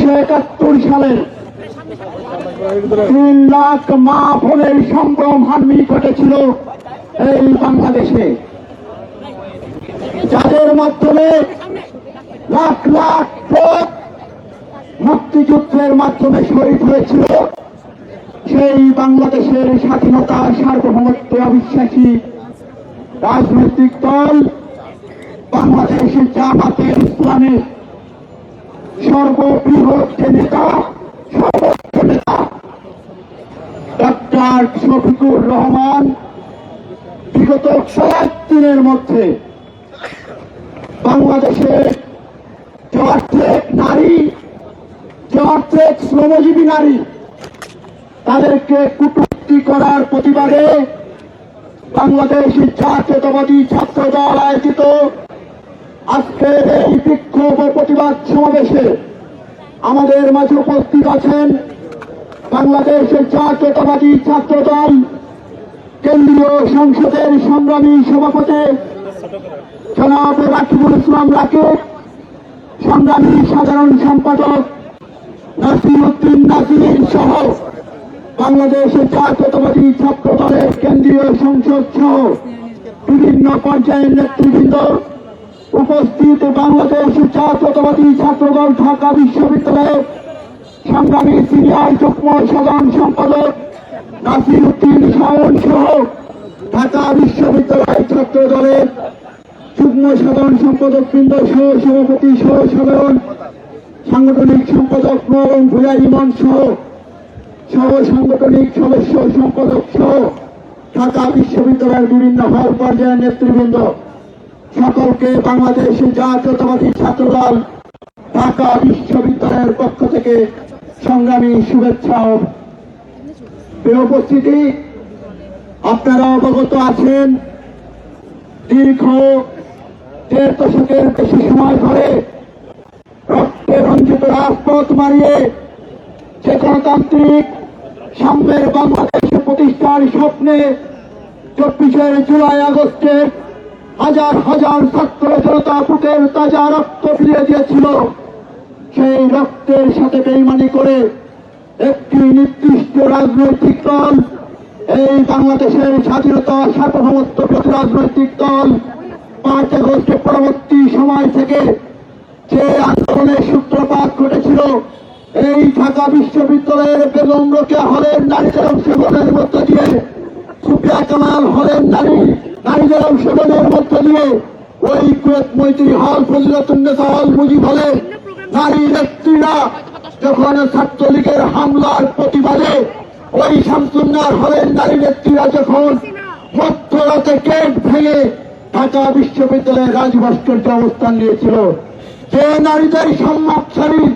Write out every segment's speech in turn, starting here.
সালের 3 লাখ মা বোনের সম্ভ্রম হানি ঘটেছিল এই বাংলাদেশে, যাদের মাধ্যমে লাখ লাখ লোক মুক্তিযুদ্ধের মাধ্যমে শহীদ হয়েছিল। সেই বাংলাদেশের স্বাধীনতা সার্বভৌমত্বে অবিশ্বাসী রাজনৈতিক দল বাংলাদেশ জামাতে ইসলামের সর্ববৃহৎ নেতা সর্বোচ্চ নেতা ডক্টর শফিকুর রহমান বিগত 7 দিনের মধ্যে বাংলাদেশের নারী শ্রমজীবী নারী তাদেরকে কটূক্তি করার প্রতিবাদে বাংলাদেশ জাতীয়তাবাদী ছাত্র দল আয়োজিত আজকের এই বিক্ষোভ ও প্রতিবাদ সমাবেশে আমাদের মাঝে উপস্থিত আছেন বাংলাদেশ জাতীয়তাবাদী ছাত্র দল কেন্দ্রীয় সংসদের সংগ্রামী সভাপতি জনাব রাকিবুল ইসলাম রাকিব, সংগ্রামী সাধারণ সম্পাদক নাসির উদ্দিন নাসির সহ বাংলাদেশ জাতীয়তাবাদী ছাত্র দলের কেন্দ্রীয় সংসদ সহ বিভিন্ন পর্যায়ের নেতৃবৃন্দ উপস্থিত। বাংলাদেশ জাতীয়তাবাদী ছাত্র দল ঢাকা বিশ্ববিদ্যালয়ের সংগ্রামী সিনিয়র যুগ্ম সাধারণ সম্পাদক নাসির উদ্দিন শাওন সহ ঢাকা বিশ্ববিদ্যালয় ছাত্র দলের যুগ্ম সাধারণ সম্পাদক বৃন্দ সহ সভাপতি সহ সাধারণ সাংগঠনিক সম্পাদক নরম ভূয়া ইমন সহ সাংগঠনিক সদস্য সম্পাদক সহ ঢাকা বিশ্ববিদ্যালয়ের বিভিন্ন হল পর্যায়ের নেতৃবৃন্দ সকলকে বাংলাদেশ জাতীয়তাবাদী ছাত্র দল ঢাকা বিশ্ববিদ্যালয়ের পক্ষ থেকে সংগ্রামী শুভেচ্ছা ও উপস্থিতি। আপনারা অবগত আছেন দীর্ঘ 1.5 দশকের বেশি সময় ধরে রক্তে রঞ্জিত রাজপথ মারিয়ে যে গণতান্ত্রিক সাম্যের বাংলাদেশ প্রতিষ্ঠার স্বপ্নে 24 জুলাই আগস্টের হাজার হাজার ছাত্র জনতা বুকের তাজা রক্ত ফিরিয়ে দিয়েছিল, সেই রক্তের সাথে বেইমানি করে একটি নির্দিষ্ট রাজনৈতিক দল, এই বাংলাদেশের স্বাধীনতা সার্বভৌমত্ব প্রতি রাজনৈতিক দল 5 আগস্ট পরবর্তী সময় থেকে যে আন্দোলনের সূত্রপাত ঘটেছিল এই ঢাকা বিশ্ববিদ্যালয়ের বেগম রোকেয়া হলের নারীদের অংশগ্রহণের মধ্য দিয়ে, সুফিয়া কামাল হলের নারীদের অংশগ্রহণের মধ্য দিয়ে, ওই কুয়েত মৈত্রী হল, ফজিলাতুন্নেসা হল, মুজিব হলে নারী নেত্রীরা যখন ছাত্রলীগের হামলার প্রতিবাদে ওই শামসুন্নার হলের নারী নেত্রীরা যখন মধ্যরাতে গেট ভেঙে ঢাকা বিশ্ববিদ্যালয়ের রাজভাস্কর্যে অবস্থান নিয়েছিল, যে নারীদের সম্মুখসারীর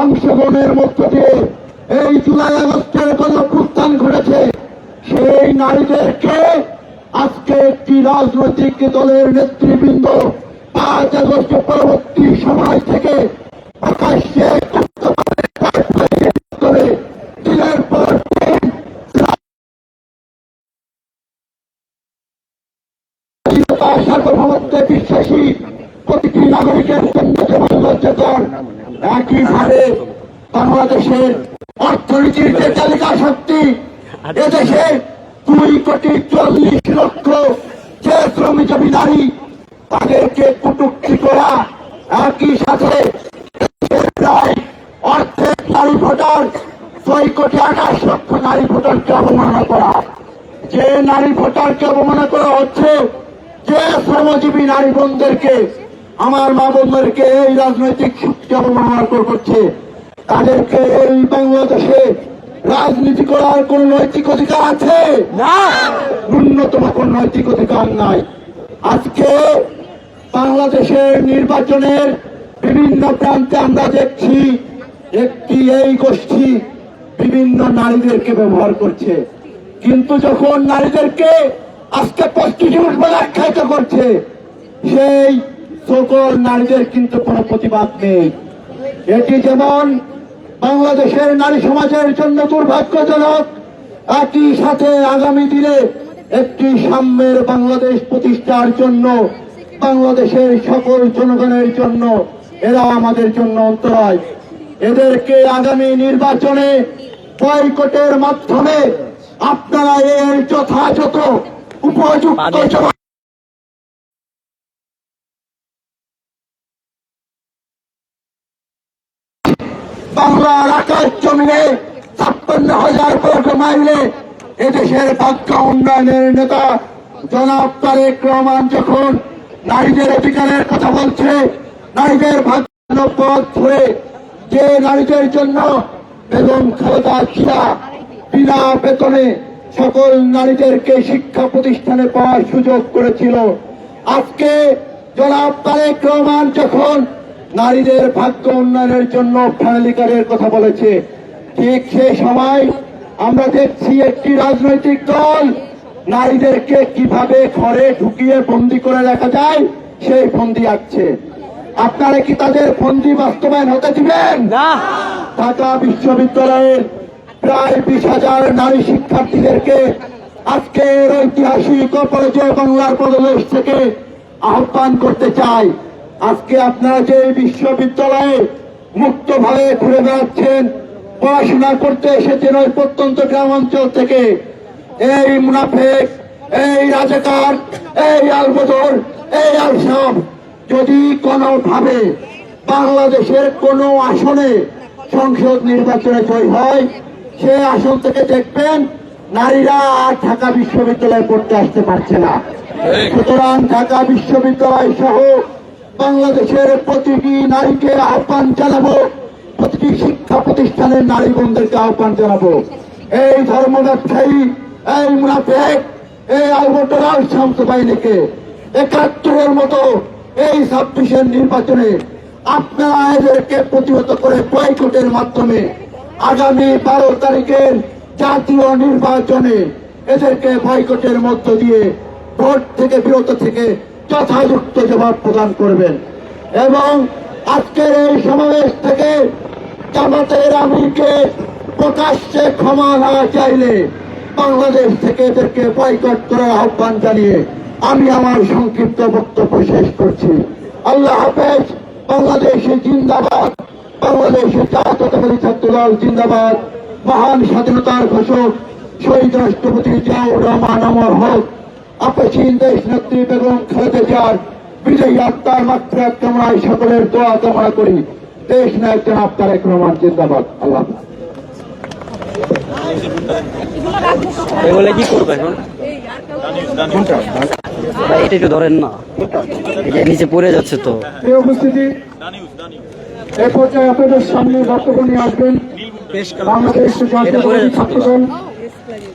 অংশগ্রহণের মধ্য দিয়ে এই জুলাই আগস্টের গণঅভ্যুত্থান ঘটেছে, সেই নারীদেরকে আজকে একটি রাজনৈতিক দলের নেতৃবৃন্দ 5 আগস্ট পরবর্তী সময় থেকে প্রকাশ্যে দিনের পর দিন সার্বভৌমত্বে বিশ্বাসী প্রতিটি নাগরিকের জন্য লজ্জাকর। একইভাবে বাংলাদেশের অর্থনীতির যে তালিকা শক্তি, এদেশে 2,40,00,000 যে শ্রমজীবী নারী তাদেরকে কটূক্তি করা, একই সাথে প্রায় অর্ধেক নারী ভোটার 6,28,00,000 নারী ভোটারকে অবমাননা করা, যে নারী ভোটারকে অবমাননা করা হচ্ছে, যে শ্রমজীবী নারী বোনদেরকে, আমার মা বোনদেরকে এই রাজনৈতিক শক্তি অবমাননা করছে, তাদেরকে এই বাংলাদেশে রাজনীতি করার কোন নৈতিক অধিকার আছে না, ন্যূনতম কোন নৈতিক অধিকার নাই। আজকে বাংলাদেশের নির্বাচনের বিভিন্ন প্রান্তে আমরা দেখছি একটি এই গোষ্ঠী বিভিন্ন নারীদেরকে ব্যবহার করছে, কিন্তু যখন নারীদেরকে আজকে প্রস্টিটিউট বলে আখ্যায়িত করছে, সেই সকল নারীদের কিন্তু কোনো প্রতিবাদ নেই। এটি যেমন বাংলাদেশের নারী সমাজের জন্য দুর্ভাগ্যজনক, একই সাথে আগামী দিনে একটি সাম্যের বাংলাদেশ প্রতিষ্ঠার জন্য বাংলাদেশের সকল জনগণের জন্য এরা আমাদের জন্য অন্তরায়। এদেরকে আগামী নির্বাচনে বয়কটের মাধ্যমে আপনারা এর যথাযথ উপযুক্ত জবাব বাংলার আকাশ জমিনে 56,000 বর্গ মাইলে এদেশের ভাগ্য উন্নয়নের নেতা জনাব তারেক রহমান যখন নারীদের অধিকারের কথা বলছে, নারীদের ভাগ্য পথ ধরে যে নারীদের জন্য বেগম খালেদা জিয়া বিনা বেতনে সকল নারীদেরকে শিক্ষা প্রতিষ্ঠানে পাওয়ার সুযোগ করেছিল, আজকে জনাব তারেক রহমান যখন নারীদের ভাগ্য উন্নয়নের জন্য ফ্যামিলিকারের কথা বলেছে, ঠিক সেই সময় আমরা দেখছি একটি রাজনৈতিক দল নারীদেরকে কিভাবে ঘরে ঢুকিয়ে বন্দি করে রাখা যায় সেই ফন্দি আঁকছে। আপনারা কি তাদের ফন্দি বাস্তবায়ন হতে দিবেন? ঢাকা বিশ্ববিদ্যালয়ের প্রায় 20,000 নারী শিক্ষার্থীদেরকে আজকের ঐতিহাসিক অপরাজয় বাংলার পদদেশ থেকে আহ্বান করতে চাই। আজকে আপনারা যে বিশ্ববিদ্যালয়ে মুক্তভাবে ঘুরে বেড়াচ্ছেন, পড়াশোনা করতে এসেছেন ওই প্রত্যন্ত গ্রাম অঞ্চল থেকে, এই মুনাফেক, এই রাজাকার, এই আলবদর, এই আলসাব যদি কোনোভাবে বাংলাদেশের কোনো আসনে সংসদ নির্বাচনে জয়ী হয়, সে আসন থেকে দেখবেন নারীরা আর ঢাকা বিশ্ববিদ্যালয়ে পড়তে আসতে পারছে না। সুতরাং ঢাকা বিশ্ববিদ্যালয় সহ বাংলাদেশের প্রতিটি নারীকে আহ্বান জানাবো, প্রতিটি শিক্ষা প্রতিষ্ঠানের নারী বোনদেরকে আহ্বান জানাবো, এই ধর্ম ব্যবসায়ী, এই মুনাফেক, এই আলবটরাল শান্ত বাহিনীকে 71-এর মতো এই 26-এর নির্বাচনে আপনারা এদেরকে প্রতিহত করে বয়কটের মাধ্যমে আগামী 12 তারিখের জাতীয় নির্বাচনে এদেরকে বয়কটের মধ্য দিয়ে ভোট থেকে বিরত থেকে যথাযথ জবাব প্রদান করবেন। এবং আজকের এই সমাবেশ থেকে জামাতের আমিরকে প্রকাশ্যে ক্ষমা না চাইলে বাংলাদেশ থেকে এদেরকে বয়কট করার আহ্বান জানিয়ে আমি আমার সংক্ষিপ্ত বক্তব্য শেষ করছি। আল্লাহ হাফেজ। বাংলাদেশ জিন্দাবাদ, বাংলাদেশের জাতীয়তাবাদী ছাত্রদল জিন্দাবাদ। মহান স্বাধীনতার ঘোষক শহীদ রাষ্ট্রপতি জিয়াউর রহমান অমর হোক। আপসীন দেশ নেত্রী বেগম খালেদা জিয়ার বিজয়ী আত্মার মাগফিরাত কামনায় সকলের দোয়া কামনা করি। দেশ নায়ক জনাব তারেক রহমান জিন্দাবাদ। আল্লাহ এগুলো কি করবো এখন? এটা একটু ধরেন না, নিচে পড়ে যাচ্ছে তো। এই উপস্থিতি এই পর্যায়ে আপনাদের সামনে বক্তব্য নিয়ে আসবেন বাংলাদেশ জাতীয়তাবাদী ছাত্রদল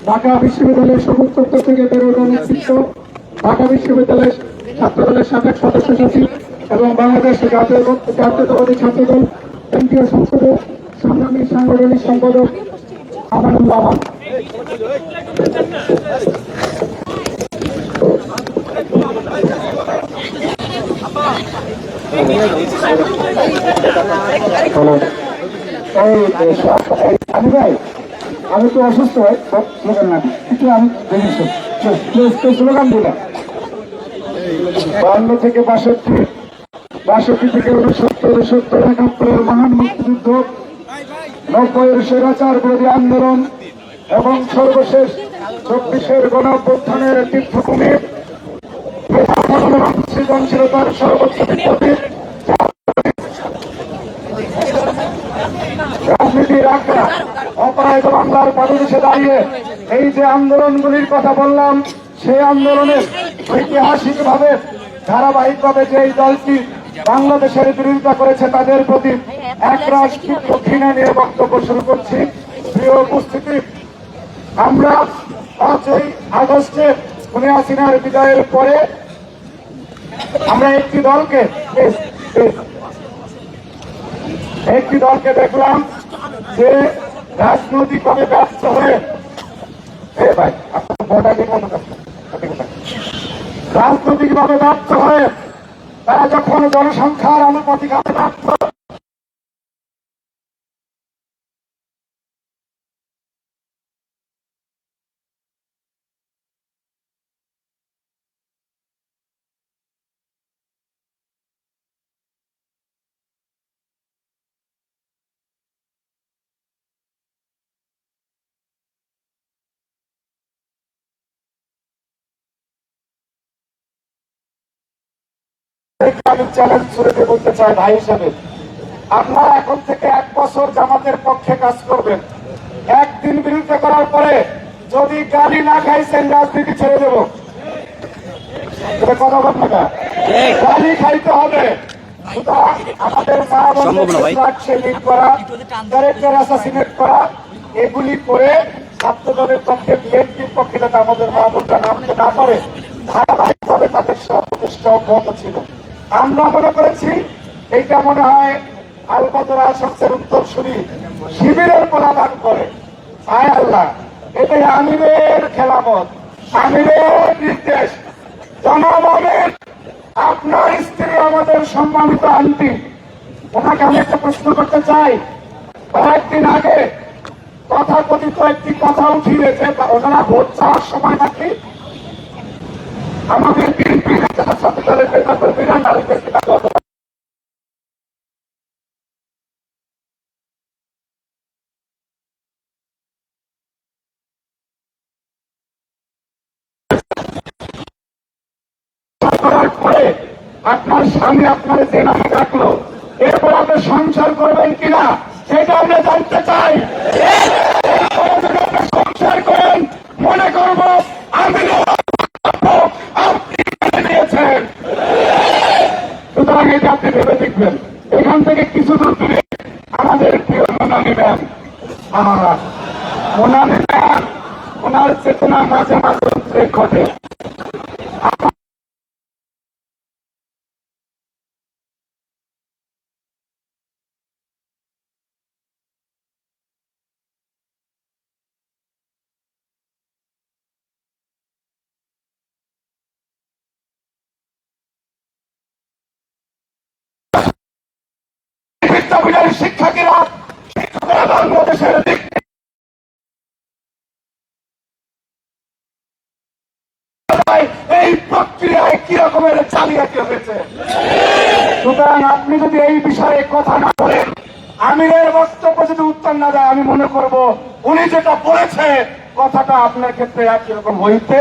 ঢাকা বিশ্ববিদ্যালয়ের সবুজ চত্বর থেকে বেরোনো নেতৃত্ব, ঢাকা বিশ্ববিদ্যালয়ের ছাত্রদলের সাবেক সদস্য সচিব এবং বাংলাদেশ জাতীয়তাবাদী ছাত্রদল কেন্দ্রীয় সংসদের সংগ্রামী সাংগঠনিক সম্পাদক আমানুল্লাহ আমান। আমি তো অসুস্থ স্লোগান না একটু আমি দেখেছি স্লোগান দিলাম 52 থেকে 62, 62 থেকে 69, 71 মহান মুক্তিযুদ্ধ, 90-এর স্বৈরাচার বিরোধী আন্দোলন এবং সর্বশেষ 24-এর গণঅভ্যুত্থানের তীর্থভূমি সৃজনশীলতার সর্বোচ্চ বিপ্লবী রাজনীতির আখড়া অপরাধ বাংলার পাদদেশে দাঁড়িয়ে এই যে আন্দোলনগুলির কথা বললাম, সেই আন্দোলনের ঐতিহাসিকভাবে ধারাবাহিকভাবে যে এই দলটি বাংলাদেশের বিরোধিতা করেছে তাদের প্রতি একরাশ ঘৃণা নিয়ে বক্তব্য শুরু করছি। প্রিয় উপস্থিতি, আমরা 5ই আগস্টে খুনি হাসিনার বিদায়ের পরে আমরা একটি দলকে দেখলাম যে রাজনৈতিকভাবে ব্যর্থ হয়ে রাজনৈতিকভাবে ব্যর্থ হয়ে তারা যখন জনসংখ্যার আনুপাতিক ব্যর্থ আমি চ্যালেঞ্জ ছুড়ে দিয়ে বলতে চাই ভাই হিসেবে, আপনারা এখন থেকে 1 বছর জামাতের পক্ষে কাজ করবেন। একদিন বিরুদ্ধে করার পরে যদি গালি না খাইছেন রাজনীতি ছেড়ে দেব। কথা বলবো না, গালি খাইতে হবে। আমাদের মা বন্ধুদের করা, ক্যারেক্টার অ্যাসাসিনেট করা, এগুলি করে ছাত্র দলের পক্ষে, বিএনপির পক্ষে যাতে আমাদের মা বোনরা নামতে না পারে, ধারাবাহিকভাবে তাদের প্রতিষ্ঠা অব্যাহত ছিল। আমরা মনে করেছি এইটা মনে হয় আলবদরা শখসের উত্তরসূরি শিবিরের পলাদান করে। আয় আল্লাহ, এটাই আমিরের খেলাফত, আমিরের নির্দেশ। জনগণের আপনার স্ত্রী আমাদের সম্মানিত আন্টি, ওনাকে আমি একটা প্রশ্ন করতে চাই। কয়েকদিন আগে তথাকথিত একটি কথা উঠিয়েছে, ওনারা ভোট চাওয়ার সময় নাকি আমাদের বিএনপি করার পরে আপনার স্বামী আপনার যে নামে ডাকলো, এরপর আপনি সংসার করবেন কিনা সেটা আমরা জানতে চাই। সংসার করেন, মনে করবো আমি দিয়েছেন। সুতরাং এটা আপনি ভেবে দেখবেন। এখান থেকে কিছু দূর দূরে আমাদের প্রিয় মোনামি ম্যাম, মোনামি ম্যাম, ওনার চেতনা মাঝে মাঝে উদ্রেক ঘটে। শিক্ষার্থীরা বাংলাদেশের এই প্রক্রিয়ায় কি রকমের জালিয়াতি হয়েছে। সুতরাং আপনি যদি এই বিষয়ে কথা না বলেন, আমিরের বক্তব্য যদি উত্তর না দেয়, আমি মনে করব উনি যেটা বলেছে কথাটা আপনার ক্ষেত্রে একই রকম হইতে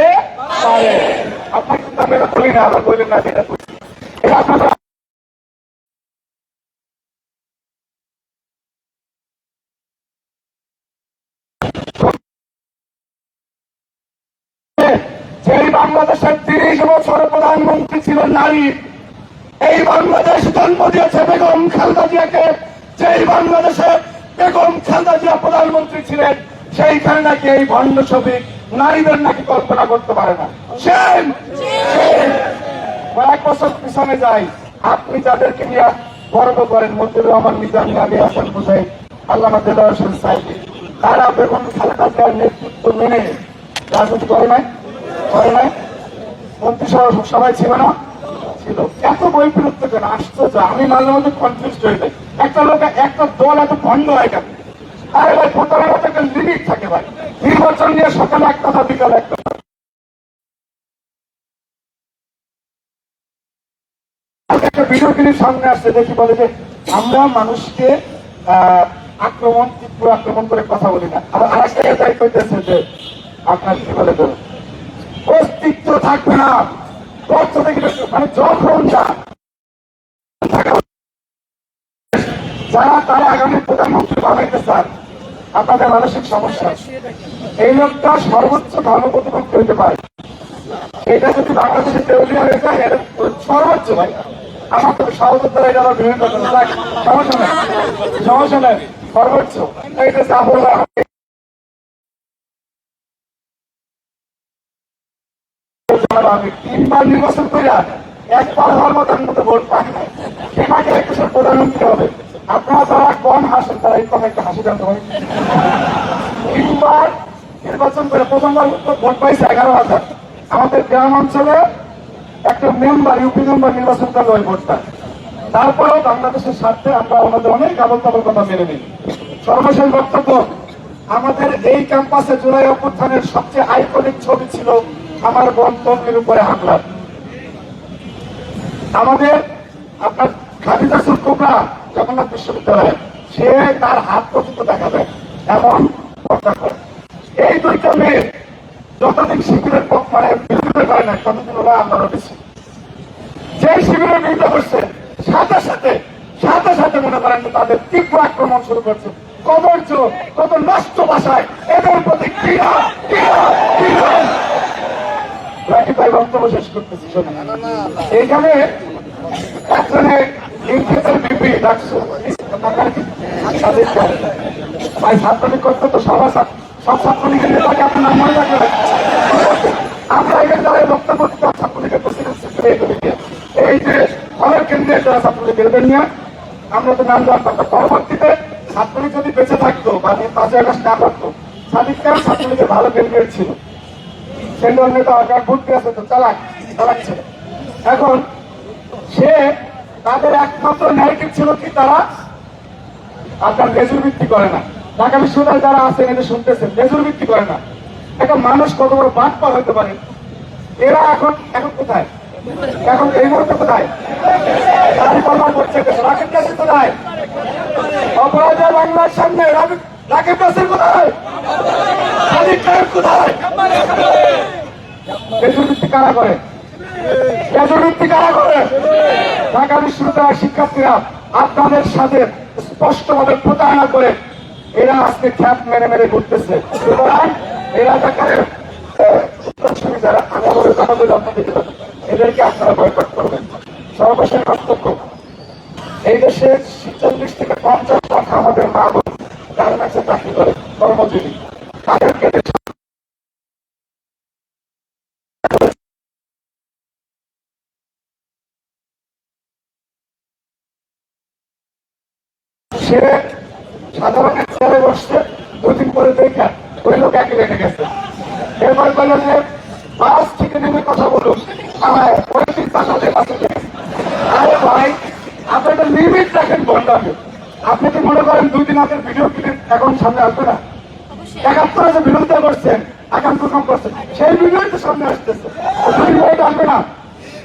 পারে। আপনি কিন্তু আমি বলি না, আবার বললেন না যেটা এটা আপনারা যেই বাংলাদেশের 30 বছরের প্রধানমন্ত্রী ছিল নারী, এই বাংলাদেশ জন্ম দিয়েছে বেগম খালেদা জিয়াকে। যেই বাংলাদেশে বেগম খালেদা জিয়া প্রধানমন্ত্রী ছিলেন, সেইখানে নাকি এই ভণ্ড শ্রমিক নারীদের নাকি কল্পনা করতে পারে না। কয়েক বছর পিছনে যাই, আপনি যাদেরকে নিয়ে গর্ব করেন, মতিউর রহমান নিজামী, আলী হাসান হুসাইন, আল্লামা দেলোয়ার হোসেন সাইদি, তারা বেগম খালেদা জিয়ার নেতৃত্ব মেনে রাজনীতি করে নাই, করে নাই? মন্ত্রিসভা সবাই ছিল না, ছিল। এত বৈপরীত্য কেন? আশ্চর্য। আমি মাঝে মধ্যে কনফিউজ হয়ে যাই, একটা লোক, একটা দল এত ভণ্ড হয় কেন? আরে ভাই, ভোটারের মতো একটা লিমিট থাকে ভাই। নির্বাচন নিয়ে সকালে এক কথা, বিকালে এক কথা। একটা ভিডিও ক্লিপ সামনে আসছে, দেখি বলে যে আমরা মানুষকে আক্রমণ, তীব্র আক্রমণ করে কথা বলি না। আবার আরেকটা এটাই কইতেছে যে আপনার কি বলে দেবো, অস্তিত্ব থাকবে না। মানে যখন যারা তারা আগামী প্রধানমন্ত্রী বানাইতে চান, আপনাদের মানসিক সমস্যা, এই লোকটা সর্বোচ্চ ধর্ম প্রতিপক্ষ হইতে পারে। এটা যদি বাংলাদেশে দেউলিয়া হয়ে যায়, সর্বোচ্চ ভাই। আমার তো সহজের দ্বারা এটা বিভিন্ন সমস্যা নেই, সমস্যা নেই, সর্বোচ্চ এইটা যা বললাম। আমি 3 বার নির্বাচন করে একবার হওয়ার মতো মতো ভোট পাই না, সেটাকে একটা প্রধানমন্ত্রী হবে। আপনারা যারা কম হাসেন, তারা এই কম একটা হাসি জানতে পারেন। 3 বার নির্বাচন করে প্রথমবার ভোট পাইছে 11,000। আমাদের গ্রাম অঞ্চলে একটা মেম্বার, ইউপি মেম্বার নির্বাচন করলো ওই ভোটটা। তারপরেও বাংলাদেশের স্বার্থে আমরা আমাদের অনেক আবল তাবল কথা মেনে নিই। সর্বশেষ বক্তব্য, আমাদের এই ক্যাম্পাসে জুলাই অভ্যুত্থানের সবচেয়ে আইকনিক ছবি ছিল আমার বন্ধের উপরে হামলা। আমাদের আপনার খাদিজা সুলকুবরা জগন্নাথ বিশ্ববিদ্যালয়ে, সে তার হাত পর্যন্ত দেখাবে এমন ঘটনা করে। এই দুইটা মেয়ে যতদিন শিবিরের পক্ষ মানে বিরোধিতা করে না, ততদিন ওরা আন্দোলন বেশি। যে শিবিরের বিরুদ্ধে মনে করেন যে তাদের তীব্র আক্রমণ শুরু করছে। কদর্য, কত নষ্ট ভাষায় এদের প্রতি ঘৃণা, ঘৃণা, ঘৃণা। রাকিব ভাই বক্তব্য শেষ করতেছি। এইখানে একজনে ইংরেজের বিপি ডাকছো ভাই, ছাত্রলীগ করতে তো সব ছাত্রলীগের নেতাকে আপনার নাম মনে রাখবে। আমরা এখানে যারা বক্তব্য ছাত্রলীগের এই যে হলের কেন্দ্রে যারা ছাত্রলীগের নিয়ে আমরা তো নাম জানতাম না। পরবর্তীতে ছাত্রলীগ যদি বেঁচে থাকতো বা 5 আগস্ট না করতো, সাদিক খান ছাত্রলীগের ভালো কেন্দ্রের ছিল, সেন্ট্রাল নেতা বুদ্ধি আছে তো চালাচ্ছে। এখন সে তাদের একমাত্র ন্যারেটিভ ছিল কি, তারা আপনার মেজর ভিত্তি করে না। ঢাকা বিশ্ববিদ্যালয়ে যারা আছেন এটা শুনতেছেন, মেজর ভিত্তি করে না। একটা মানুষ কত বড় বাটপার হতে পারে। এরা এখন কোথায়? এখন এই মুহূর্তে কোথায়? রাকিব নাসির কোথায়? অপরাধের বাংলার সামনে রাকিব নাসির কোথায়? সাদিক খান কোথায়? মেজর কারা করে? মেজর কারা করে? ঢাকা বিশ্ববিদ্যালয়ের শিক্ষার্থীরা আপনাদের সাথে স্পষ্টভাবে প্রতারণা করে এরা আজকে খ্যাপ মেরে মেরে ঘুরতেছে। সুতরাং এরা যারা আমাদের কথা বলে আপনাদের এদেরকে আপনারা বয়কট করবেন। সর্বশেষ বক্তব্য, এই দেশে 40 থেকে 50 লাখ আমাদের মা বোন গার্মেন্টসে চাকরি করে, কর্মজীবী, তাদেরকে সে সাধারণ চেয়ারে বসছে, 2 দিন পরে দেখা ওই লোক একই রেখে গেছে। এরপর বলল যে বাস থেকে নেমে কথা বলুন, আমার পরিচিত বাসাতে আরে ভাই, আপনি একটা লিমিট রাখেন বন্ডাকে। আপনি কি মনে করেন 2 দিন আগের ভিডিও ক্লিপ এখন সামনে আসবে না? 71 যে বিরোধিতা করছেন, আকাঙ্ক্ষা কম করছেন, সেই ভিডিওই তো সামনে আসতেছে, 2 মিনিট আসবে না।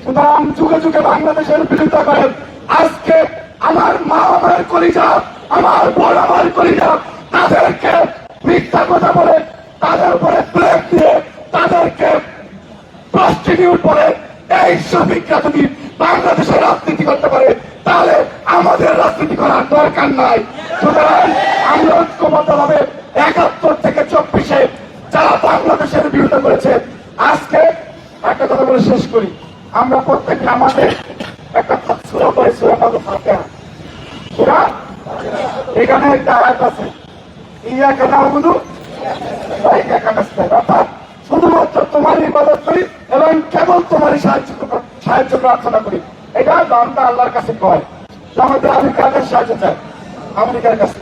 সুতরাং যুগে যুগে বাংলাদেশের বিরোধিতা করেন। আজকে আমার মা আমার কলিজা, আমার বোন আমার কলিজা, তাদেরকে মিথ্যা কথা বলে, তাদের উপরে ব্লেম দিয়ে, তাদেরকে প্রস্টিটিউট বলে এই শ্রমিকরা যদি বাংলাদেশের রাজনীতি করতে পারে, তাহলে আমাদের রাজনীতি করার দরকার নাই। সুতরাং আমরা ঐক্যবদ্ধভাবে 71 থেকে 24-এ যারা বাংলাদেশের বিরোধিতা করেছে, আজকে একটা কথা বলে শেষ করি, আমরা প্রত্যেকে আমাদের একটা সুরা করে সুরা পাবো ফাতিহা। সুরা এখানে একটা আয়াত আছে, ইয়াকা না'বুদু ওয়া ইয়াকা নাস্তাঈন, অর্থাৎ শুধুমাত্র তোমার ইবাদত করি এবং কেবল তোমারই সাহায্য প্রার্থনা করি। এটা বান্দা আল্লাহর কাছে কয়। আমাদের আমি কাদের সাহায্য চাই? আমেরিকার কাছে।